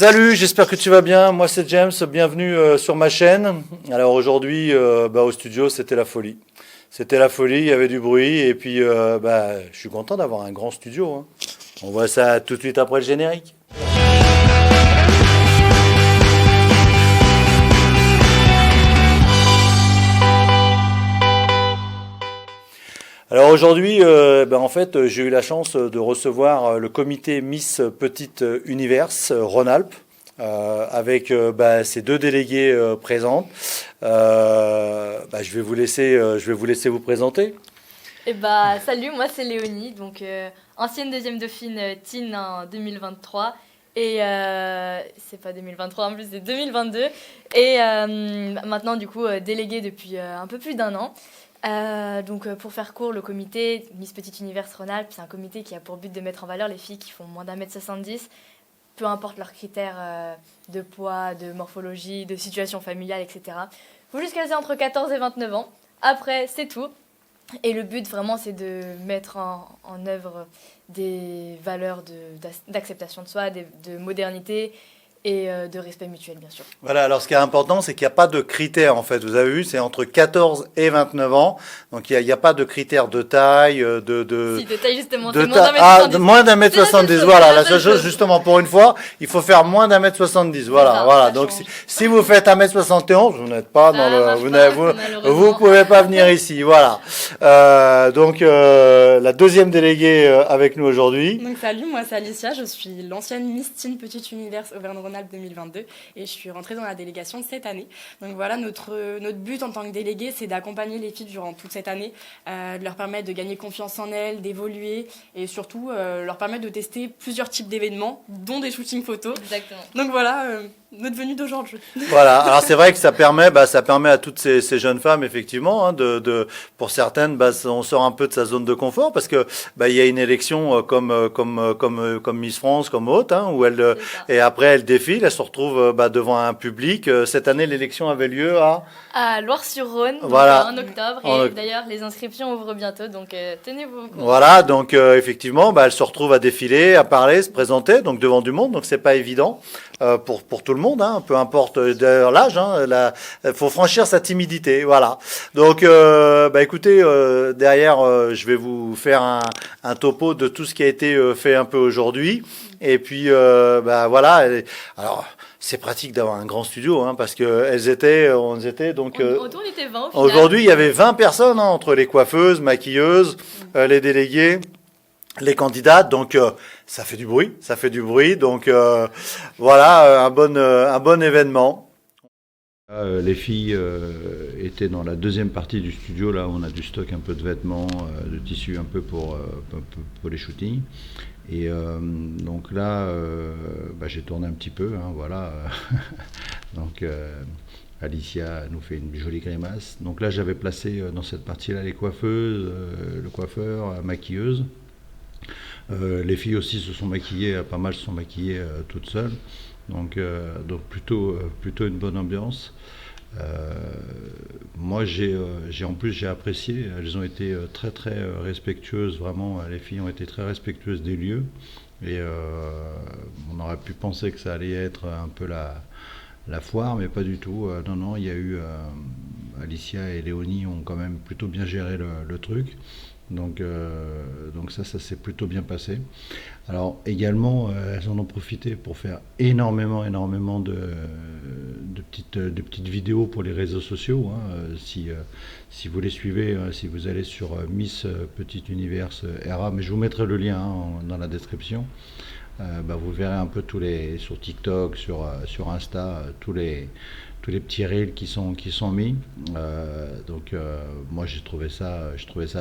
Salut, j'espère que tu vas bien. Moi c'est James, bienvenue sur ma chaîne. Alors aujourd'hui au studio c'était la folie. C'était la folie, il y avait du bruit et puis je suis content d'avoir un grand studio, hein. On voit ça tout de suite après le générique. Alors aujourd'hui, en fait, j'ai eu la chance de recevoir le comité Miss Petite Univers Rhône-Alpes avec ces deux délégués présents. Je vais vous laisser vous présenter. Salut, moi c'est Léonie, donc ancienne deuxième dauphine teen en 2023 et c'est pas 2023 en plus, c'est 2022 et maintenant du coup déléguée depuis un peu plus d'un an. Pour faire court, le comité Miss Petite Univers Rhône-Alpes, c'est un comité qui a pour but de mettre en valeur les filles qui font moins d'1m70, peu importe leurs critères de poids, de morphologie, de situation familiale, etc. Il faut juste qu'elles aient entre 14 et 29 ans. Après, c'est tout. Et le but, vraiment, c'est de mettre en œuvre des valeurs d'acceptation de soi, de modernité et de respect mutuel, bien sûr. Voilà, alors ce qui est important, c'est qu'il n'y a pas de critères, en fait. Vous avez vu, c'est entre 14 et 29 ans. Donc, il n'y a pas de critères de taille, Si, de taille, justement, de c'est moins d'un mètre 70. moins d'un mètre 70, voilà. La seule chose, justement, pour une fois, il faut faire moins d'un mètre 70. Voilà, Ça, voilà. ça Donc, change. si vous faites 1m71, vous n'êtes pas dans le, vous pouvez pas venir ici. Voilà. La deuxième déléguée avec nous aujourd'hui. Donc salut, moi c'est Alicia, je suis l'ancienne Miss Teen Petite Univers Auvergne-Rhône-Alpes 2022 et je suis rentrée dans la délégation cette année. Donc voilà, notre but en tant que déléguée, c'est d'accompagner les filles durant toute cette année, de leur permettre de gagner confiance en elles, d'évoluer et surtout leur permettre de tester plusieurs types d'événements, dont des shootings photos. Exactement. Donc voilà, notre venue d'aujourd'hui. Voilà, alors c'est vrai que ça permet à toutes ces jeunes femmes effectivement, hein, pour certaines, on sort un peu de sa zone de confort parce que il y a une élection comme Miss France, comme haute, hein, où et après elle défile, elle se retrouve devant un public. Cette année, l'élection avait lieu à Loire-sur-Rhône, voilà, en octobre. Et d'ailleurs, les inscriptions ouvrent bientôt, donc tenez-vous au courant. Voilà, donc effectivement, elle se retrouve à défiler, à parler, se présenter, donc devant du monde, donc c'est pas évident pour tout le monde, hein, peu importe d'ailleurs l'âge, hein, faut franchir sa timidité, voilà. Donc, écoutez, derrière, je vais vous faire un topo de tout ce qui a été fait un peu aujourd'hui, et puis voilà. Alors. C'est pratique d'avoir un grand studio, hein, parce que on était donc. Autour, on était 20 au final. Aujourd'hui, il y avait 20 personnes, hein, entre les coiffeuses, maquilleuses, les délégués, les candidates. Donc, ça fait du bruit. Donc, voilà, un bon événement. Les filles étaient dans la deuxième partie du studio, là où on a du stock, un peu de vêtements, de tissus un peu pour les shootings. Et donc là, j'ai tourné un petit peu, hein, voilà. Donc Alicia nous fait une jolie grimace. Donc là, j'avais placé dans cette partie-là les coiffeuses, le coiffeur, la maquilleuse. Les filles aussi se sont maquillées, pas mal se sont maquillées toutes seules. Donc plutôt une bonne ambiance. Moi j'ai apprécié, elles ont été très très respectueuses, vraiment les filles ont été très respectueuses des lieux et on aurait pu penser que ça allait être un peu la foire, mais pas du tout. Non, il y a eu Alicia et Léonie ont quand même plutôt bien géré le truc. Donc ça s'est plutôt bien passé. Alors également, elles en ont profité pour faire énormément de petites vidéos pour les réseaux sociaux, hein. Si vous les suivez, si vous allez sur Miss Petite Univers RA, mais je vous mettrai le lien, hein, dans la description. Vous verrez un peu sur TikTok, sur Insta, tous les petits reels qui sont mis. Moi j'ai trouvé ça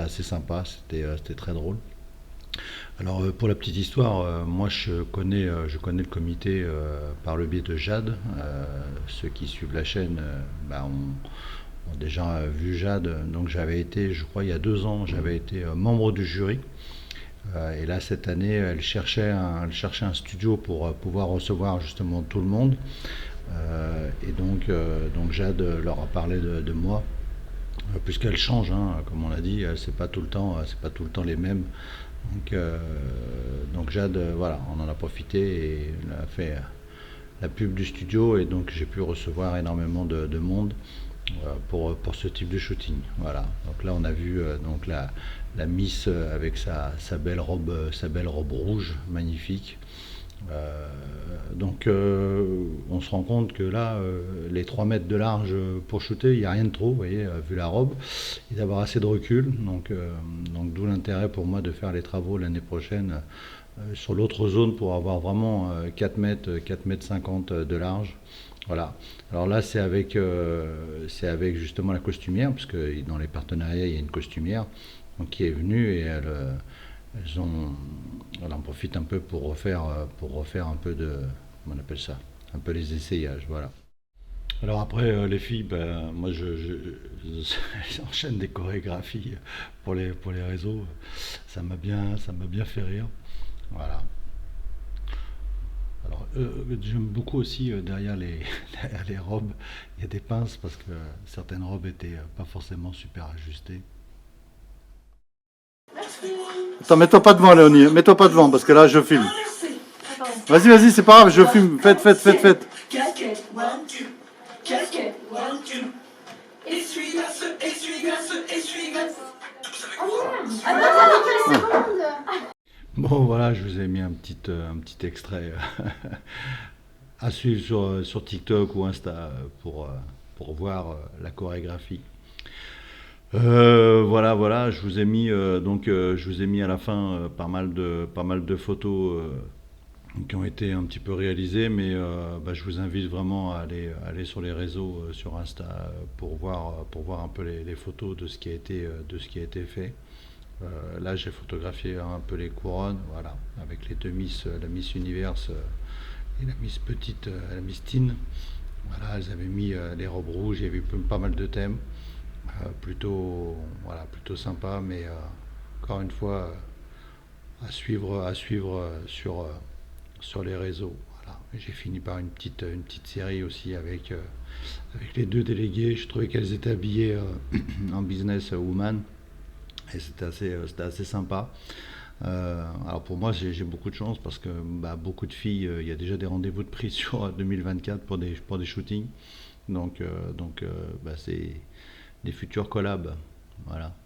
assez sympa, c'était très drôle. Alors pour la petite histoire, moi je connais le comité par le biais de Jade. Ceux qui suivent la chaîne ont déjà vu Jade. Donc j'avais été, je crois il y a 2 ans, j'avais été membre du jury. Et là cette année, elle cherchait un studio pour pouvoir recevoir justement tout le monde. Et donc Jade leur a parlé de moi, puisqu'elle change, hein, comme on l'a dit, c'est pas tout le temps les mêmes. Donc Jade, voilà, on en a profité et elle a fait la pub du studio et donc j'ai pu recevoir énormément de monde pour ce type de shooting. Voilà. Donc là on a vu donc la Miss avec sa belle robe rouge magnifique. Donc on se rend compte que là les 3 mètres de large pour shooter, il n'y a rien de trop, vous voyez, vu la robe, et d'avoir assez de recul. Donc d'où l'intérêt pour moi de faire les travaux l'année prochaine sur l'autre zone pour avoir vraiment 4 mètres 50 de large. Voilà. Alors là c'est avec justement la costumière, parce que dans les partenariats il y a une costumière donc, qui est venue et elle en profite un peu pour refaire un peu de, comment on appelle ça, un peu les essayages, voilà. Alors après les filles, moi j'enchaîne des chorégraphies pour les réseaux, ça m'a bien fait rire, voilà. Alors j'aime beaucoup aussi derrière les robes, il y a des pinces parce que certaines robes étaient pas forcément super ajustées. Attends, mets-toi pas devant, Léonie. Mets-toi pas devant, parce que là, je filme. Vas-y, c'est pas grave, je filme. Faites. Casquette, one, two. Casquette, one, two. Essuie-glace. Bon, voilà, je vous ai mis un petit extrait à suivre sur TikTok ou Insta pour voir la chorégraphie. Voilà, je vous ai mis à la fin pas mal de photos qui ont été un petit peu réalisées, mais je vous invite vraiment à aller sur les réseaux, sur Insta, pour voir un peu les photos de ce qui a été fait. Là, j'ai photographié un peu les couronnes, voilà, avec les deux Miss, la Miss Universe et la Miss Petite, la Miss Teen. Voilà, elles avaient mis les robes rouges, il y avait pas mal de thèmes. Plutôt sympa, mais encore une fois à suivre sur les réseaux. Voilà. J'ai fini par une petite série aussi avec les 2 délégués. Je trouvais qu'elles étaient habillées en business woman et c'était assez sympa. Alors pour moi j'ai beaucoup de chance parce que beaucoup de filles, il y a déjà des rendez-vous de pris sur 2024 pour des shootings, donc c'est des futurs collabs, voilà.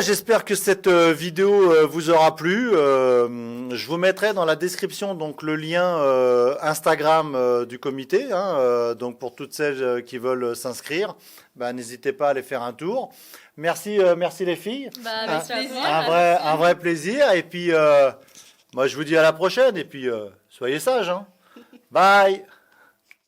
J'espère que cette vidéo vous aura plu. Je vous mettrai dans la description donc le lien Instagram du comité. Donc pour toutes celles qui veulent s'inscrire, n'hésitez pas à aller faire un tour. Merci les filles. Un vrai plaisir. Et puis moi je vous dis à la prochaine. Et puis soyez sages. Bye.